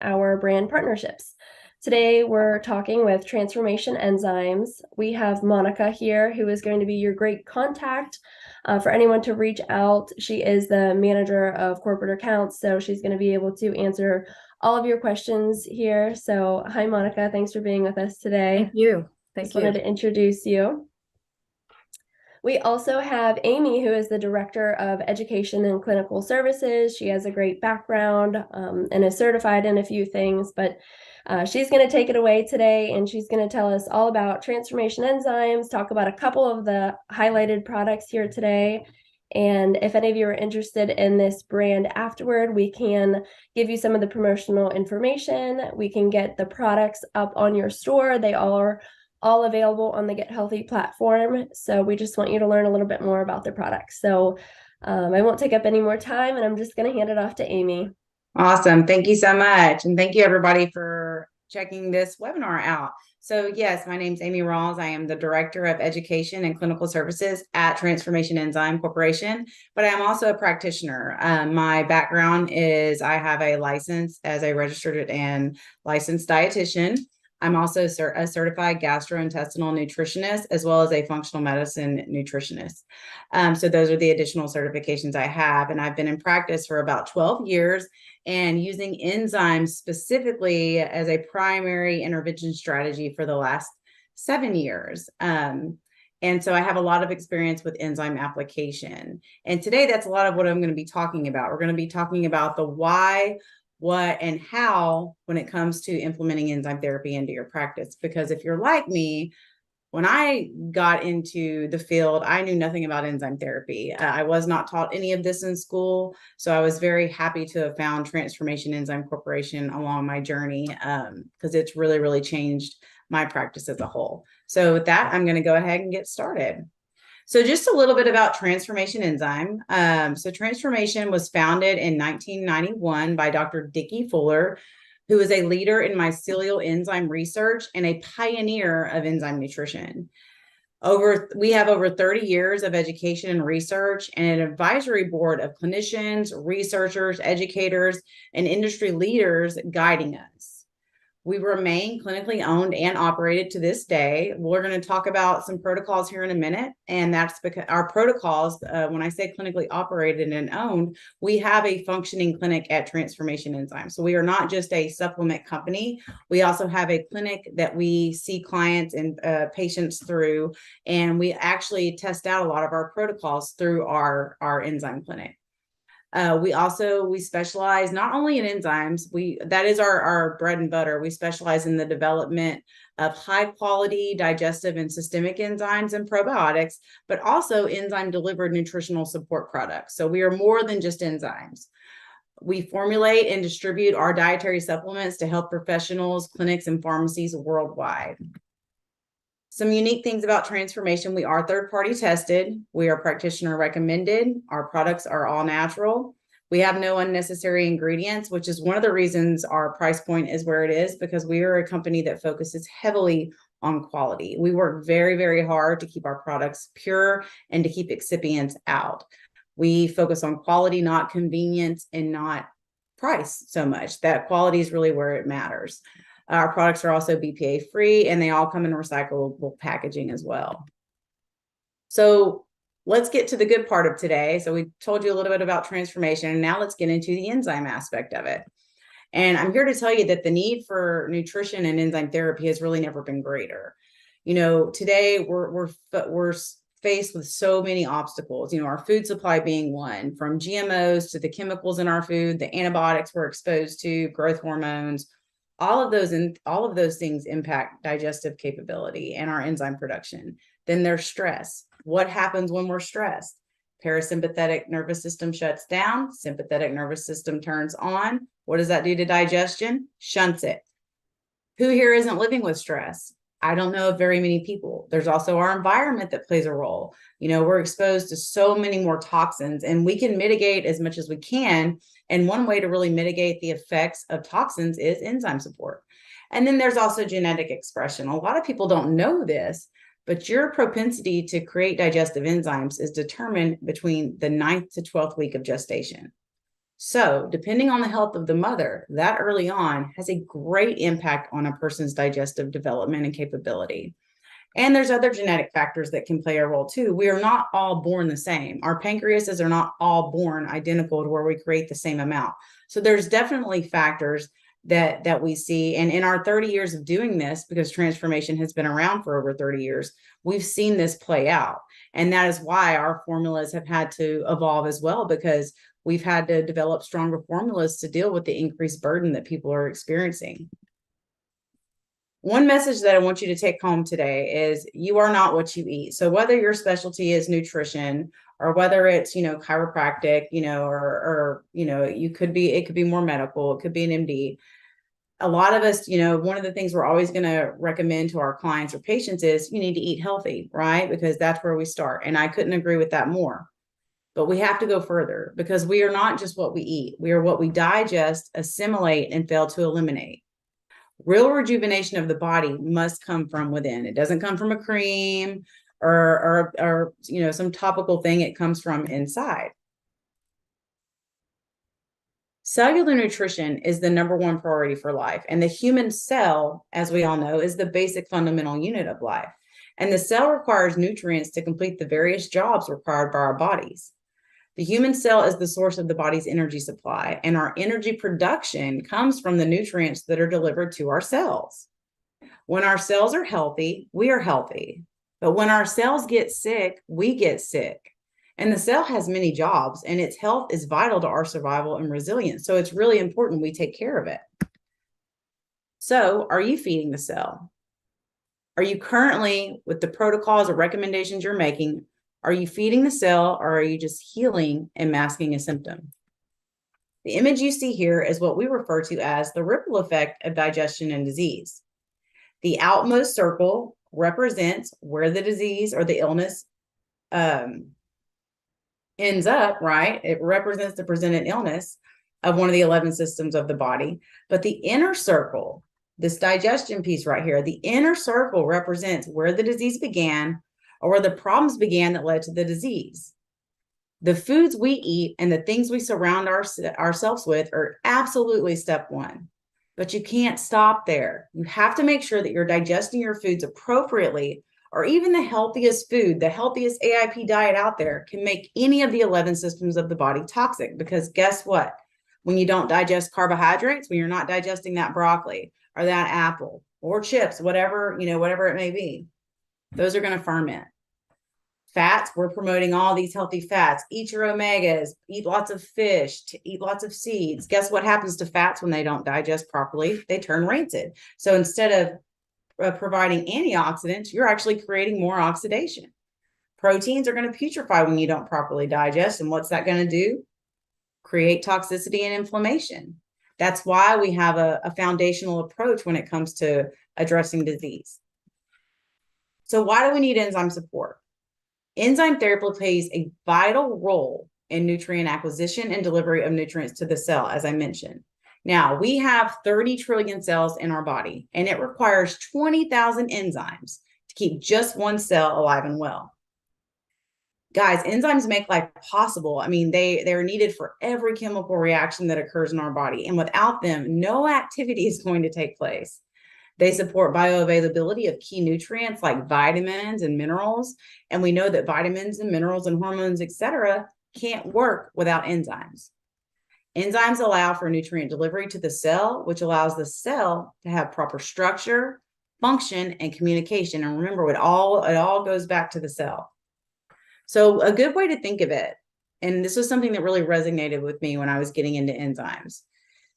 our brand partnerships. Today, we're talking with Transformation Enzymes. We have Monica here, who is going to be your great contact for anyone to reach out. She is the manager of corporate accounts, so she's going to be able to answer all of your questions here. So, hi, Monica. Thanks for being with us today. Thank you. Just wanted to introduce you. We also have Amy, who is the Director of Education and Clinical Services. She has a great background and is certified in a few things, but she's going to take it away today, and she's going to tell us all about Transformation Enzymes, talk about a couple of the highlighted products here today. And if any of you are interested in this brand afterward, we can give you some of the promotional information. We can get the products up on your store. They are all available on the Get Healthy platform. So we just want you to learn a little bit more about their products. So I won't take up any more time, and I'm just going to hand it off to Amy. Awesome. Thank you so much. And thank you everybody for checking this webinar out. So yes, my name is Amy Rawls. I am the Director of Education and Clinical Services at Transformation Enzyme Corporation, but I am also a practitioner. My background is I have a license as a registered and licensed dietitian. I'm also a certified gastrointestinal nutritionist, as well as a functional medicine nutritionist. So those are the additional certifications I have. And I've been in practice for about 12 years and using enzymes specifically as a primary intervention strategy for the last 7 years. And so I have a lot of experience with enzyme application. And today, that's a lot of what I'm going to be talking about. We're going to be talking about the why, what, and how when it comes to implementing enzyme therapy into your practice. Because if you're like me, when I got into the field, I knew nothing about enzyme therapy. I was not taught any of this in school. So I was very happy to have found Transformation Enzyme Corporation along my journey because it's really, really changed my practice as a whole. So with that, I'm going to go ahead and get started. So just a little bit about Transformation Enzyme. So Transformation was founded in 1991 by Dr. Dickey Fuller, who is a leader in mycelial enzyme research and a pioneer of enzyme nutrition. We have over 30 years of education and research and an advisory board of clinicians, researchers, educators, and industry leaders guiding us. We remain clinically owned and operated to this day. We're going to talk about some protocols here in a minute. And that's because our protocols, when I say clinically operated and owned, we have a functioning clinic at Transformation Enzyme. So we are not just a supplement company. We also have a clinic that we see clients and patients through. And we actually test out a lot of our protocols through our enzyme clinic. We specialize not only in enzymes, that is our bread and butter. We specialize in the development of high quality digestive and systemic enzymes and probiotics, but also enzyme delivered nutritional support products. So we are more than just enzymes. We formulate and distribute our dietary supplements to health professionals, clinics, and pharmacies worldwide. Some unique things about Transformation: we are third-party tested. We are practitioner recommended. Our products are all natural. We have no unnecessary ingredients, which is one of the reasons our price point is where it is, because we are a company that focuses heavily on quality. We work very, very hard to keep our products pure and to keep excipients out. We focus on quality, not convenience, and not price so much. That quality is really where it matters. Our products are also BPA free, and they all come in recyclable packaging as well. So let's get to the good part of today. So we told you a little bit about Transformation, and now let's get into the enzyme aspect of it. And I'm here to tell you that the need for nutrition and enzyme therapy has really never been greater. Today we're faced with so many obstacles, our food supply being one, from GMOs to the chemicals in our food, the antibiotics we're exposed to, growth hormones. All of those things impact digestive capability and our enzyme production. Then there's stress. What happens when we're stressed? Parasympathetic nervous system shuts down, sympathetic nervous system turns on. What does that do to digestion? Shunts it. Who here isn't living with stress? I don't know of very many people. There's also our environment that plays a role. We're exposed to so many more toxins, and we can mitigate as much as we can. And one way to really mitigate the effects of toxins is enzyme support. And then there's also genetic expression. A lot of people don't know this, but your propensity to create digestive enzymes is determined between the 9th to 12th week of gestation. So, depending on the health of the mother, that early on has a great impact on a person's digestive development and capability. And there's other genetic factors that can play a role too. We are not all born the same. Our pancreases are not all born identical to where we create the same amount. So there's definitely factors that we see. And in our 30 years of doing this, because transformation has been around for over 30 years, we've seen this play out. And that is why our formulas have had to evolve as well, because we've had to develop stronger formulas to deal with the increased burden that people are experiencing. One message that I want you to take home today is you are not what you eat. So whether your specialty is nutrition or whether it's, chiropractic, or it could be more medical, it could be an MD. A lot of us, one of the things we're always going to recommend to our clients or patients is you need to eat healthy, right? Because that's where we start. And I couldn't agree with that more. But we have to go further because we are not just what we eat. We are what we digest, assimilate, and fail to eliminate. Real rejuvenation of the body must come from within. It doesn't come from a cream or some topical thing. It comes from inside. Cellular nutrition is the number one priority for life. And the human cell, as we all know, is the basic fundamental unit of life. And the cell requires nutrients to complete the various jobs required by our bodies. The human cell is the source of the body's energy supply, and our energy production comes from the nutrients that are delivered to our cells. When our cells are healthy, we are healthy. But when our cells get sick, we get sick. And the cell has many jobs, and its health is vital to our survival and resilience. So it's really important we take care of it. So, are you feeding the cell? Are you currently, with the protocols or recommendations you're making, are you feeding the cell, or are you just healing and masking a symptom? The image you see here is what we refer to as the ripple effect of digestion and disease. The outmost circle represents where the disease or the illness ends up, right? It represents the presented illness of one of the 11 systems of the body. But the inner circle, this digestion piece right here, the inner circle represents where the disease began or where the problems began that led to the disease. The foods we eat and the things we surround ourselves with are absolutely step one. But you can't stop there. You have to make sure that you're digesting your foods appropriately, or even the healthiest food, the healthiest AIP diet out there can make any of the 11 systems of the body toxic. Because guess what? When you don't digest carbohydrates, when you're not digesting that broccoli or that apple or chips, whatever it may be, those are going to ferment. Fats, we're promoting all these healthy fats. Eat your omegas, eat lots of fish, eat lots of seeds. Guess what happens to fats when they don't digest properly? They turn rancid. So instead of providing antioxidants, you're actually creating more oxidation. Proteins are going to putrefy when you don't properly digest. And what's that going to do? Create toxicity and inflammation. That's why we have a foundational approach when it comes to addressing disease. So why do we need enzyme support? Enzyme therapy plays a vital role in nutrient acquisition and delivery of nutrients to the cell, as I mentioned. Now, we have 30 trillion cells in our body, and it requires 20,000 enzymes to keep just one cell alive and well. Guys, enzymes make life possible. I mean, they're needed for every chemical reaction that occurs in our body, and without them, no activity is going to take place. They support bioavailability of key nutrients like vitamins and minerals. And we know that vitamins and minerals and hormones, etc., can't work without enzymes. Enzymes allow for nutrient delivery to the cell, which allows the cell to have proper structure, function, and communication. And remember, it all goes back to the cell. So a good way to think of it, and this was something that really resonated with me when I was getting into enzymes.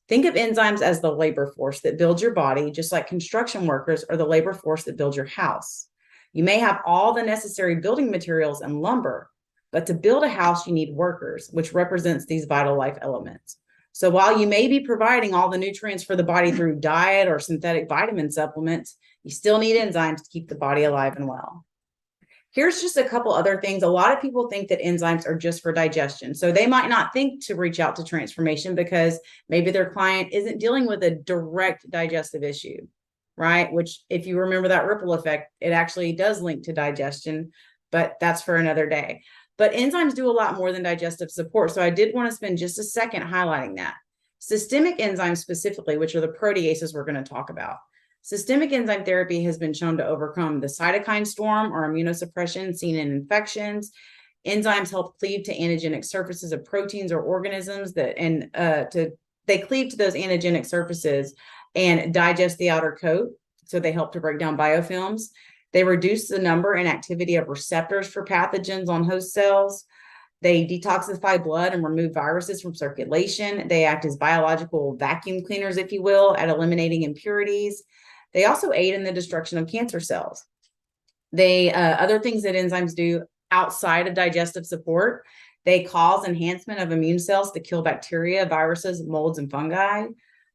Think of enzymes as the labor force that builds your body, just like construction workers are the labor force that builds your house. You may have all the necessary building materials and lumber, but to build a house, you need workers, which represents these vital life elements. So while you may be providing all the nutrients for the body through diet or synthetic vitamin supplements, you still need enzymes to keep the body alive and well. Here's just a couple other things. A lot of people think that enzymes are just for digestion. So they might not think to reach out to transformation because maybe their client isn't dealing with a direct digestive issue, right? Which, if you remember that ripple effect, it actually does link to digestion, but that's for another day. But enzymes do a lot more than digestive support. So I did want to spend just a second highlighting that. Systemic enzymes specifically, which are the proteases we're going to talk about. Systemic enzyme therapy has been shown to overcome the cytokine storm or immunosuppression seen in infections. Enzymes help cleave to antigenic surfaces of proteins or organisms they cleave to those antigenic surfaces and digest the outer coat. So they help to break down biofilms. They reduce the number and activity of receptors for pathogens on host cells. They detoxify blood and remove viruses from circulation. They act as biological vacuum cleaners, if you will, at eliminating impurities. They also aid in the destruction of cancer cells. Other things that enzymes do outside of digestive support, they cause enhancement of immune cells to kill bacteria, viruses, molds, and fungi.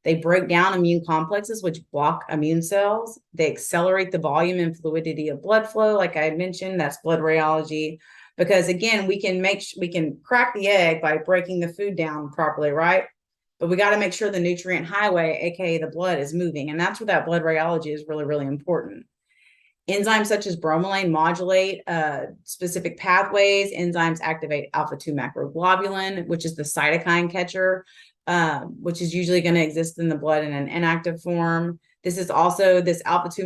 They break down immune complexes, which block immune cells. They accelerate the volume and fluidity of blood flow. Like I mentioned, that's blood rheology. Because again, we can crack the egg by breaking the food down properly, right? But we got to make sure the nutrient highway, aka the blood, is moving. And that's where that blood rheology is really, really important. Enzymes such as bromelain modulate specific pathways. Enzymes activate alpha-2 macroglobulin, which is the cytokine catcher, which is usually going to exist in the blood in an inactive form. This alpha-2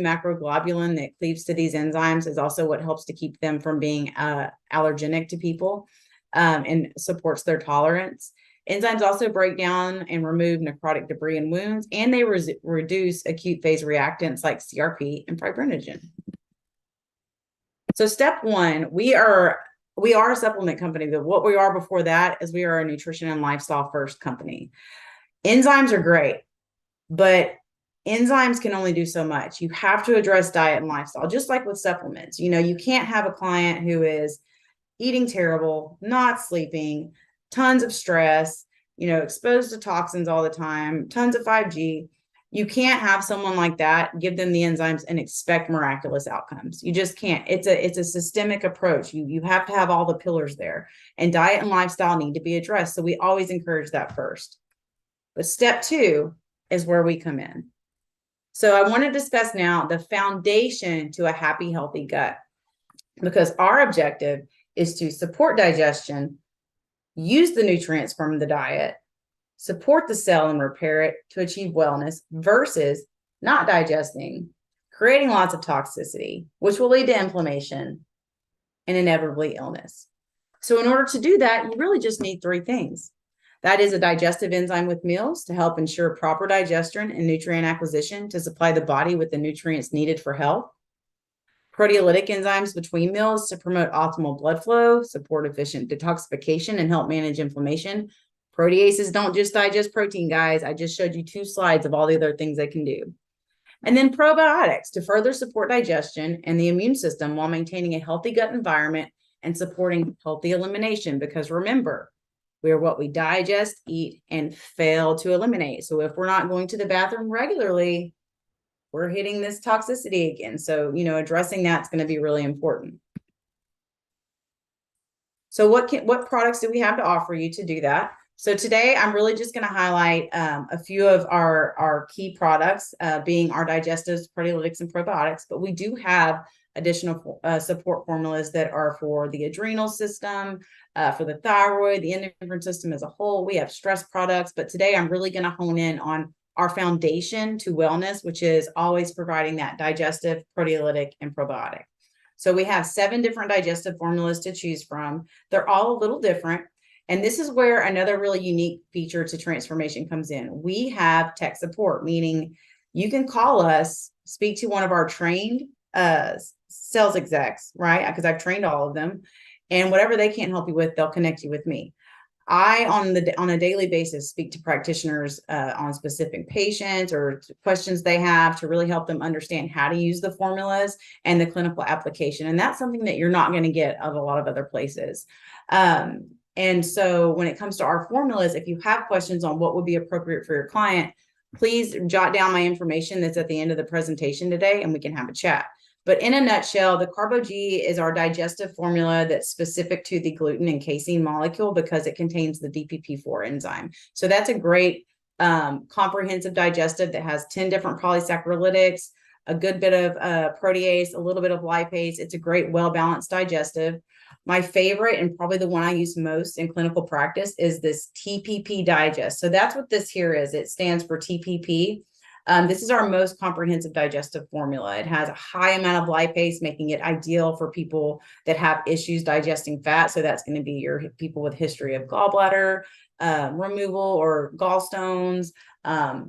macroglobulin that cleaves to these enzymes is also what helps to keep them from being allergenic to people and supports their tolerance. Enzymes also break down and remove necrotic debris in wounds, and they reduce acute phase reactants like CRP and fibrinogen. So step one, we are a supplement company, but what we are before that is we are a nutrition and lifestyle first company. Enzymes are great, but enzymes can only do so much. You have to address diet and lifestyle, just like with supplements. You can't have a client who is eating terrible, not sleeping, tons of stress, exposed to toxins all the time, tons of 5G. You can't have someone like that, give them the enzymes and expect miraculous outcomes. You just can't. It's a systemic approach. You have to have all the pillars there, and diet and lifestyle need to be addressed. So we always encourage that first. But step two is where we come in. So I want to discuss now the foundation to a happy, healthy gut, because our objective is to support digestion, use the nutrients from the diet, support the cell and repair it to achieve wellness versus not digesting, creating lots of toxicity, which will lead to inflammation and inevitably illness. So in order to do that, you really just need three things. That is a digestive enzyme with meals to help ensure proper digestion and nutrient acquisition to supply the body with the nutrients needed for health. Proteolytic enzymes between meals to promote optimal blood flow, support efficient detoxification, and help manage inflammation. Proteases don't just digest protein, guys. I just showed you 2 slides of all the other things they can do. And then probiotics to further support digestion and the immune system while maintaining a healthy gut environment and supporting healthy elimination. Because remember, we are what we digest, eat, and fail to eliminate. So if we're not going to the bathroom regularly, we're hitting this toxicity again. So, addressing that's going to be really important. So what products do we have to offer you to do that? So today I'm really just going to highlight a few of our key products, being our digestives, proteolytics, and probiotics, but we do have additional support formulas that are for the adrenal system, for the thyroid, the endocrine system as a whole. We have stress products, but today I'm really going to hone in on our foundation to wellness, which is always providing that digestive, proteolytic, and probiotic. So we have 7 different digestive formulas to choose from. They're all a little different. And this is where another really unique feature to transformation comes in. We have tech support, meaning you can call us, speak to one of our trained sales execs, right? Because I've trained all of them. And whatever they can't help you with, they'll connect you with me. I, on a daily basis, speak to practitioners on specific patients or questions they have to really help them understand how to use the formulas and the clinical application. And that's something that you're not going to get of a lot of other places. And so when it comes to our formulas, if you have questions on what would be appropriate for your client, please jot down my information that's at the end of the presentation today, and we can have a chat. But in a nutshell, the Carbo-G is our digestive formula that's specific to the gluten and casein molecule because it contains the DPP4 enzyme. So that's a great comprehensive digestive that has 10 different polysaccharides, a good bit of protease, a little bit of lipase. It's a great, well-balanced digestive. My favorite, and probably the one I use most in clinical practice, is this TPP Digest. So that's what this here is. It stands for TPP. This is our most comprehensive digestive formula. It has a high amount of lipase, making it ideal for people that have issues digesting fat. So that's going to be your people with history of gallbladder removal or gallstones,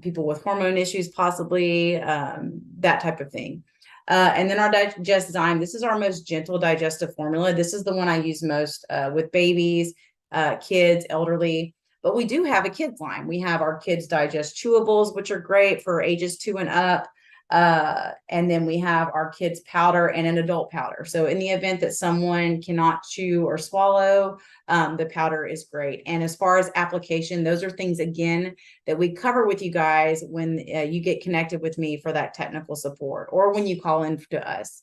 people with hormone issues, possibly, that type of thing. And then our Digestzyme, this is our most gentle digestive formula. This is the one I use most with babies, kids, elderly. But we do have a kids line. We have our Kids Digest chewables, which are great for ages 2 and up. And then we have our kids powder and an adult powder. So in the event that someone cannot chew or swallow, the powder is great. And as far as application, those are things, again, that we cover with you guys when you get connected with me for that technical support, or when you call in to us.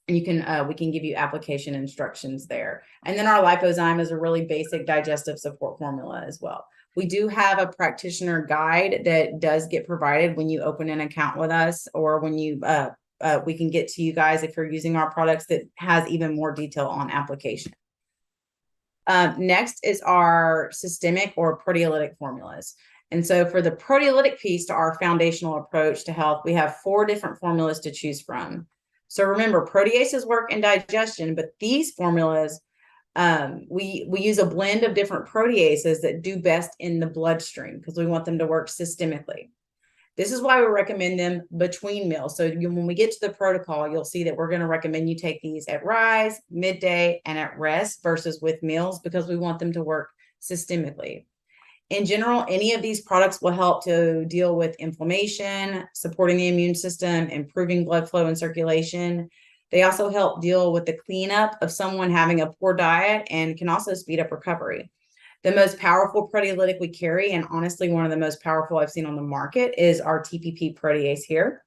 You can we can give you application instructions there. And then our lipozyme is a really basic digestive support formula as well. We do have a practitioner guide that does get provided when you open an account with us, or when you we can get to you guys if you're using our products, that has even more detail on application. Next is our systemic or proteolytic formulas. And so for the proteolytic piece to our foundational approach to health, we have 4 different formulas to choose from. So remember, proteases work in digestion, but these formulas, we use a blend of different proteases that do best in the bloodstream, because we want them to work systemically. This is why we recommend them between meals. So when we get to the protocol, you'll see that we're going to recommend you take these at rise, midday, and at rest versus with meals, because we want them to work systemically. In general, any of these products will help to deal with inflammation, supporting the immune system, improving blood flow and circulation. They also help deal with the cleanup of someone having a poor diet, and can also speed up recovery. The most powerful proteolytic we carry, and honestly one of the most powerful I've seen on the market, is our TPP protease here.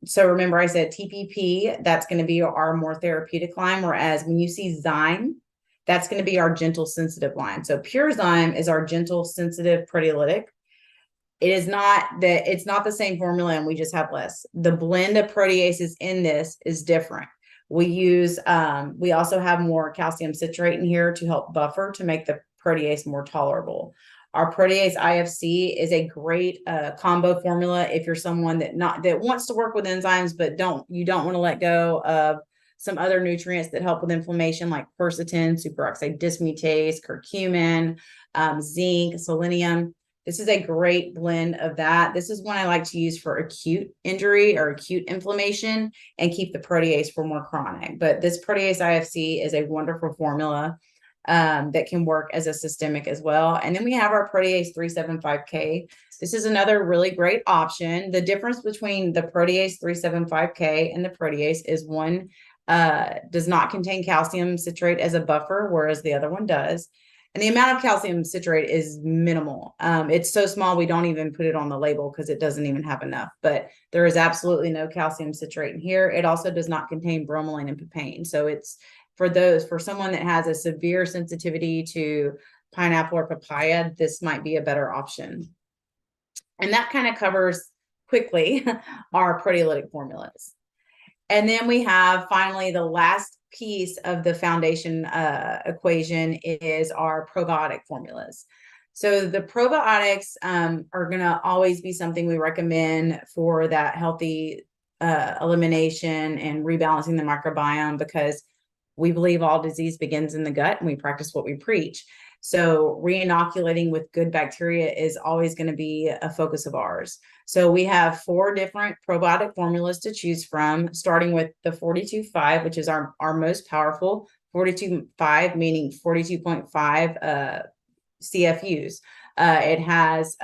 So remember, I said TPP, that's going to be our more therapeutic line, whereas when you see Zyme, that's going to be our gentle sensitive line. So Pure Zyme is our gentle sensitive proteolytic. It is not that it's not the same formula, and we just have less. The blend of proteases in this is different. We use we also have more calcium citrate in here to help buffer, to make the protease more tolerable. Our protease IFC is a great combo formula if you're someone that wants to work with enzymes, but you don't want to let go of some other nutrients that help with inflammation, like quercetin, superoxide dismutase, curcumin, zinc, selenium. This is a great blend of that. This is one I like to use for acute injury or acute inflammation, and keep the protease for more chronic. But this protease IFC is a wonderful formula that can work as a systemic as well. And then we have our protease 375K. This is another really great option. The difference between the protease 375K and the protease is one does not contain calcium citrate as a buffer, whereas the other one does. And the amount of calcium citrate is minimal. It's so small, we don't even put it on the label because it doesn't even have enough. But there is absolutely no calcium citrate in here. It also does not contain bromelain and papain. So it's for someone that has a severe sensitivity to pineapple or papaya, this might be a better option. And that kind of covers quickly our proteolytic formulas. And then we have finally the last piece of the foundation equation is our probiotic formulas. So the probiotics are going to always be something we recommend for that healthy elimination and rebalancing the microbiome, because we believe all disease begins in the gut, and we practice what we preach. So re-inoculating with good bacteria is always going to be a focus of ours. So we have 4 different probiotic formulas to choose from, starting with the 42.5, which is our most powerful. 42.5 meaning 42.5 CFUs. It has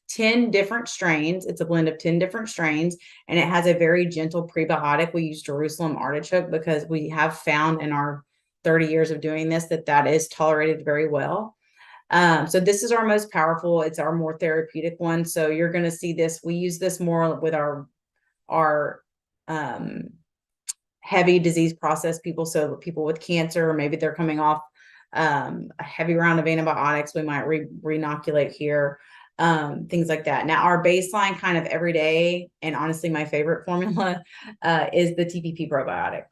10 different strains. It's a blend of 10 different strains, and it has a very gentle prebiotic. We use Jerusalem artichoke because we have found in our 30 years of doing this that is tolerated very well. So this is our most powerful. It's our more therapeutic one. So you're going to see this. We use this more with our heavy disease process people. So people with cancer, or maybe they're coming off a heavy round of antibiotics, we might re-inoculate here. Things like that. Now, our baseline kind of everyday, and honestly, my favorite formula is the TPP probiotic.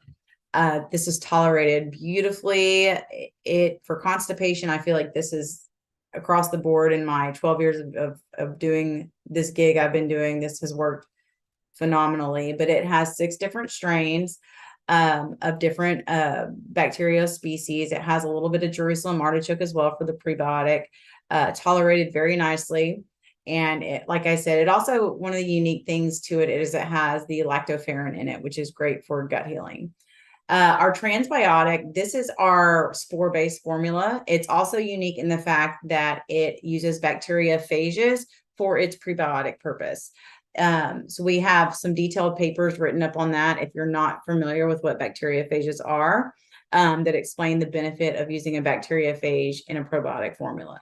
This is tolerated beautifully. It for constipation, I feel like this is across the board in my 12 years of doing this gig I've been doing. This has worked phenomenally, but it has 6 different strains of different bacteria species. It has a little bit of Jerusalem artichoke as well for the prebiotic, tolerated very nicely. And it, like I said, it also, one of the unique things to it is it has the lactoferrin in it, which is great for gut healing. Our transbiotic, this is our spore-based formula. It's also unique in the fact that it uses bacteriophages for its prebiotic purpose. So we have some detailed papers written up on that if you're not familiar with what bacteriophages are, that explain the benefit of using a bacteriophage in a probiotic formula.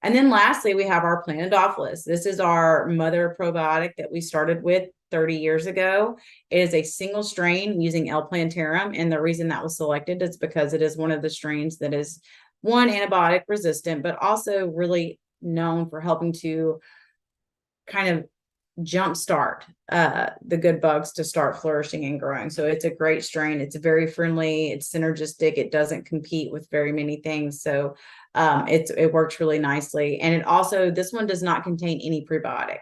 And then lastly, we have our Planodophilus. This is our mother probiotic that we started with 30 years ago. It is a single strain using L. plantarum. And the reason that was selected is because it is one of the strains that is, one, antibiotic resistant, but also really known for helping to kind of jumpstart the good bugs to start flourishing and growing. So it's a great strain. It's very friendly. It's synergistic. It doesn't compete with very many things. So it works really nicely. And it also, this one does not contain any prebiotic.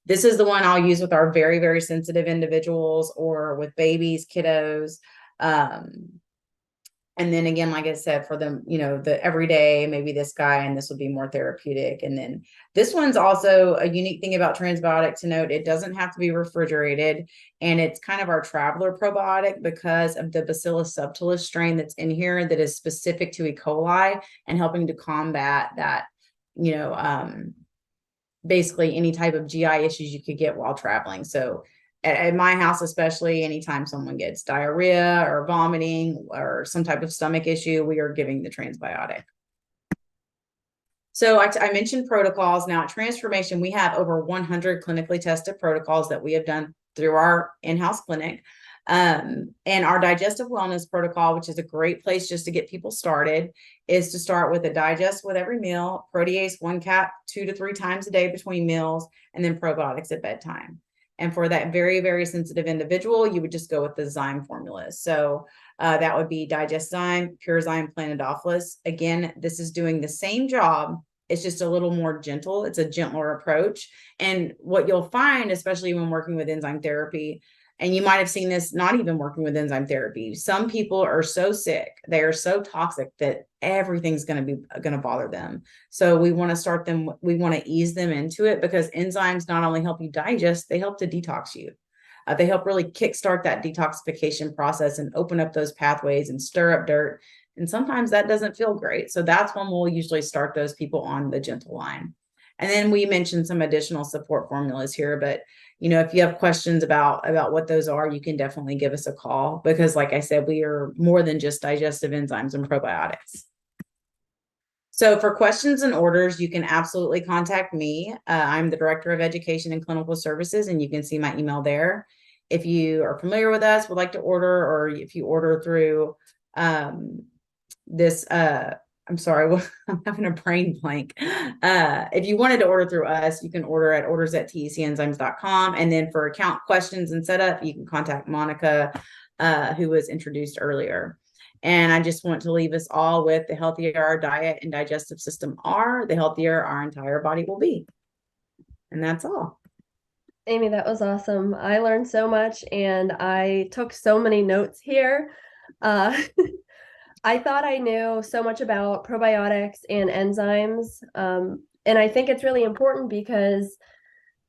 This is the one I'll use with our very, very sensitive individuals or with babies, kiddos. And then again, like I said, for them, the everyday, maybe this guy, and this would be more therapeutic. And then this one's also a unique thing about transbiotic to note. It doesn't have to be refrigerated. And it's kind of our traveler probiotic because of the Bacillus subtilis strain that's in here that is specific to E. coli and helping to combat that, basically any type of GI issues you could get while traveling. So at my house, especially, anytime someone gets diarrhea or vomiting or some type of stomach issue, we are giving the transbiotic. So I mentioned protocols. Now at Transformation, we have over 100 clinically tested protocols that we have done through our in-house clinic. And our digestive wellness protocol, which is a great place just to get people started, is to start with a digest with every meal, protease 1 cap 2 to 3 times a day between meals, and then probiotics at bedtime. And for that very, very sensitive individual, you would just go with the Zyme formula. So that would be Digest Zyme, Pure Zyme, Planodophilus. Again, this is doing the same job. It's just a little more gentle. It's a gentler approach. And what you'll find, especially when working with enzyme therapy, and you might have seen this not even working with enzyme therapy, some people are so sick, they are so toxic that everything's going to bother them. So we want to ease them into it, because enzymes not only help you digest, they help to detox you. They help really kickstart that detoxification process and open up those pathways and stir up dirt. And sometimes that doesn't feel great. So that's when we'll usually start those people on the gentle line. And then we mentioned some additional support formulas here, but if you have questions about what those are, you can definitely give us a call, because like I said, we are more than just digestive enzymes and probiotics. So for questions and orders, you can absolutely contact me. I'm the Director of Education and Clinical Services, and you can see my email there. If you are familiar with us, would like to order, or if you order through this, I'm sorry, I'm having a brain blank. If you wanted to order through us, you can order at orders@tecenzymes.com. And then for account questions and setup, you can contact Monica, who was introduced earlier. And I just want to leave us all with: the healthier our diet and digestive system are, the healthier our entire body will be. And that's all. Amy, that was awesome. I learned so much and I took so many notes here. I thought I knew so much about probiotics and enzymes. And I think it's really important because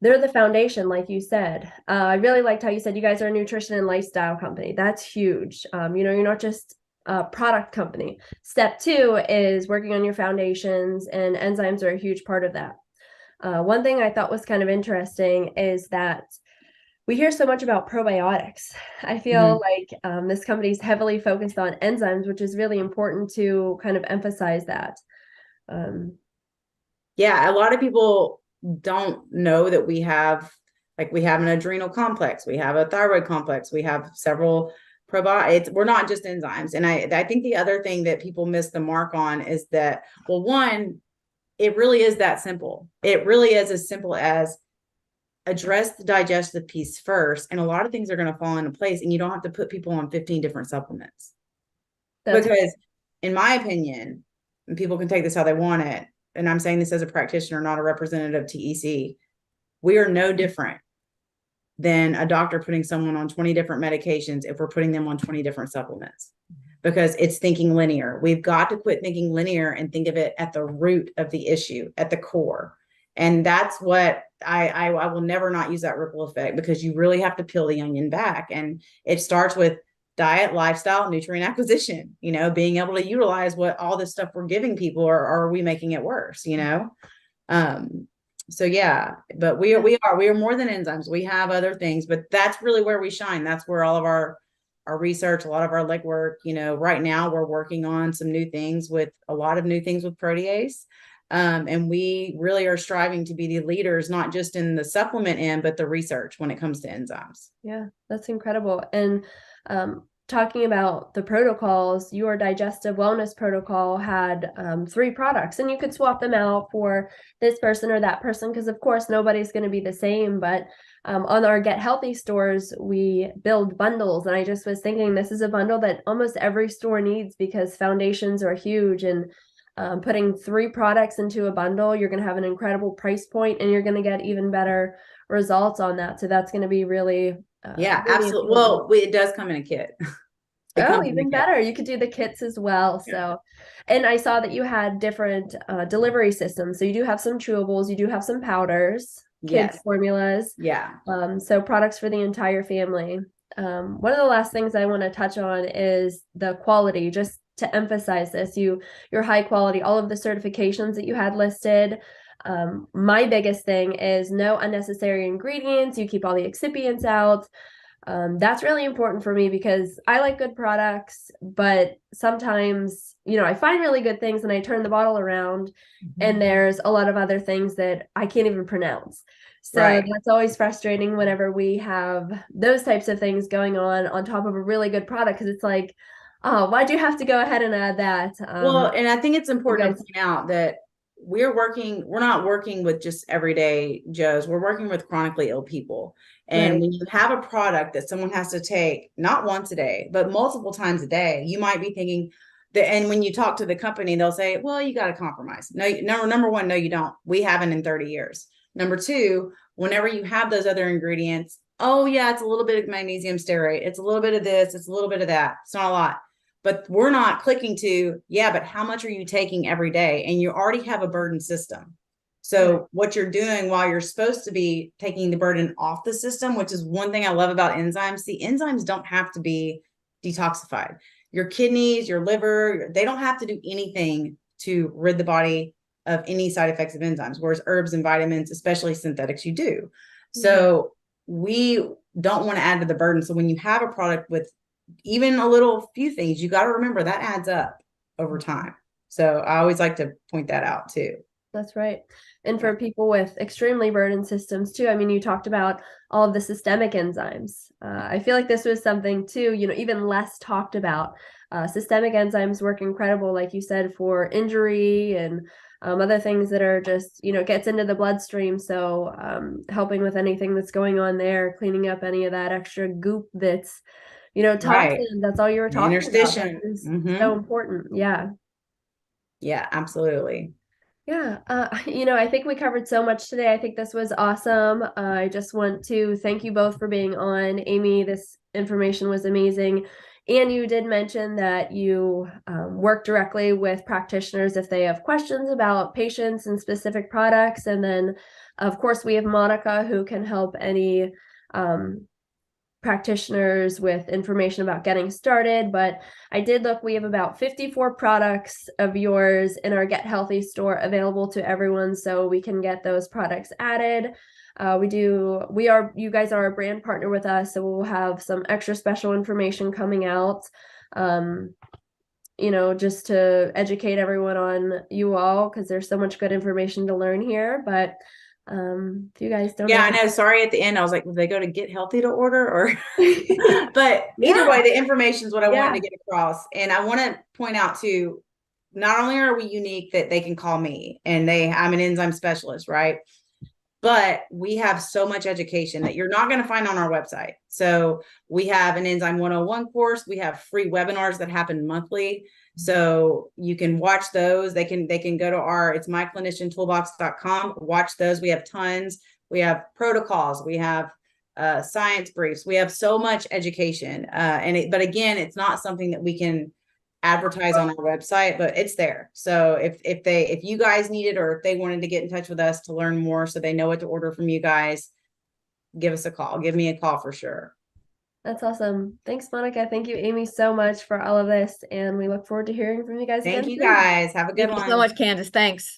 they're the foundation, like you said. I really liked how you said you guys are a nutrition and lifestyle company. That's huge. You're not just a product company. Step 2 is working on your foundations, and enzymes are a huge part of that. One thing I thought was kind of interesting is that we hear so much about probiotics. I feel like this company is heavily focused on enzymes, which is really important to kind of emphasize that. Yeah, a lot of people don't know that we have an adrenal complex, we have a thyroid complex, we have several probiotics. We're not just enzymes. And I think the other thing that people miss the mark on is that, well, one, it really is that simple. It really is as simple as address the digestive piece first, and a lot of things are going to fall into place, and you don't have to put people on 15 different supplements. That's Because in my opinion, and people can take this how they want it, and I'm saying this as a practitioner, not a representative of TEC, we are no different than a doctor putting someone on 20 different medications if we're putting them on 20 different supplements, because it's thinking linear. We've got to quit thinking linear and think of it at the root of the issue, at the core. And that's what I will never not use that ripple effect, because you really have to peel the onion back. And it starts with diet, lifestyle, nutrient acquisition, being able to utilize what all this stuff we're giving people, or are we making it worse, so yeah, but we are more than enzymes. We have other things, but that's really where we shine. That's where all of our research, a lot of our legwork, right now we're working on some new things with protease. And we really are striving to be the leaders, not just in the supplement end, but the research when it comes to enzymes. Yeah, that's incredible. And talking about the protocols, your digestive wellness protocol had 3 products, and you could swap them out for this person or that person, because of course nobody's going to be the same. But on our Get Healthy stores, we build bundles, and I just was thinking this is a bundle that almost every store needs, because foundations are huge, and putting 3 products into a bundle, you're going to have an incredible price point, and you're going to get even better results on that. So that's going to be really yeah, really absolutely. important. Well, it does come in a kit. Oh, even better. You could do the kits as well. Yeah. So, and I saw that you had different delivery systems. So you do have some chewables, you do have some powders, kids Yes. formulas. Yeah. So products for the entire family. One of the last things I want to touch on is the quality, just to emphasize this. Your high quality, all of the certifications that you had listed. My biggest thing is no unnecessary ingredients. You keep all the excipients out. That's really important for me, because I like good products, but sometimes, I find really good things and I turn the bottle around and there's a lot of other things that I can't even pronounce. So that's always frustrating whenever we have those types of things going on top of a really good product, because it's like, oh, why'd you have to go ahead and add that? Well, and I think it's important guys, to point out that we're not working with just everyday Joes. We're working with chronically ill people. And right. when you have a product that someone has to take not once a day, but multiple times a day, you might be thinking that, and when you talk to the company, they'll say, well, you got to compromise. No, number one, no, you don't. We haven't in 30 years. Number two, whenever you have those other ingredients, oh yeah, it's a little bit of magnesium stearate. It's a little bit of this. It's a little bit of that. It's not a lot. But we're not clicking to, yeah, but how much are you taking every day? And you already have a burden system. So what you're doing while you're supposed to be taking the burden off the system, which is one thing I love about enzymes. The enzymes don't have to be detoxified. Your kidneys, your liver, they don't have to do anything to rid the body of any side effects of enzymes, whereas herbs and vitamins, especially synthetics, you do. So we don't want to add to the burden. So when you have a product with even a little few things, you got to remember that adds up over time. So I always like to point that out too. That's right. And for people with extremely burdened systems too, I mean, you talked about all of the systemic enzymes. I feel like this was something too, even less talked about. Systemic enzymes work incredible, like you said, for injury and other things that are just, gets into the bloodstream. So helping with anything that's going on there, cleaning up any of that extra goop that's, toxin. That's all you were talking about. That is so important. Yeah. Yeah, absolutely. Yeah, I think we covered so much today. I think this was awesome. I just want to thank you both for being on. Amy, this information was amazing. And you did mention that you work directly with practitioners if they have questions about patients and specific products. And then, of course, we have Monica, who can help any practitioners with information about getting started. But I did look, we have about 54 products of yours in our Get Healthy store available to everyone, so we can get those products added. You guys are a brand partner with us, so we'll have some extra special information coming out, just to educate everyone on you all, because there's so much good information to learn here. But if you guys don't I know. Sorry, at the end, I was like, will they go to Get Healthy to order or? But either way, the information is what I wanted to get across. And I want to point out too, not only are we unique that they can call me and I'm an enzyme specialist, right? but we have so much education that you're not going to find on our website. So we have an Enzyme 101 course. We have free webinars that happen monthly. So you can watch those. They can go to it's mycliniciantoolbox.com, watch those. We have tons. We have protocols. We have science briefs. We have so much education. But again, it's not something that we can advertise on our website, but it's there. So if you guys need it, or if they wanted to get in touch with us to learn more so they know what to order from you guys, give us a call. Give me a call for sure. That's awesome. Thanks, Monica. Thank you, Amy, so much for all of this. And we look forward to hearing from you guys again Thank you soon. guys. Have a good Thank you one. so much, Candace. Thanks.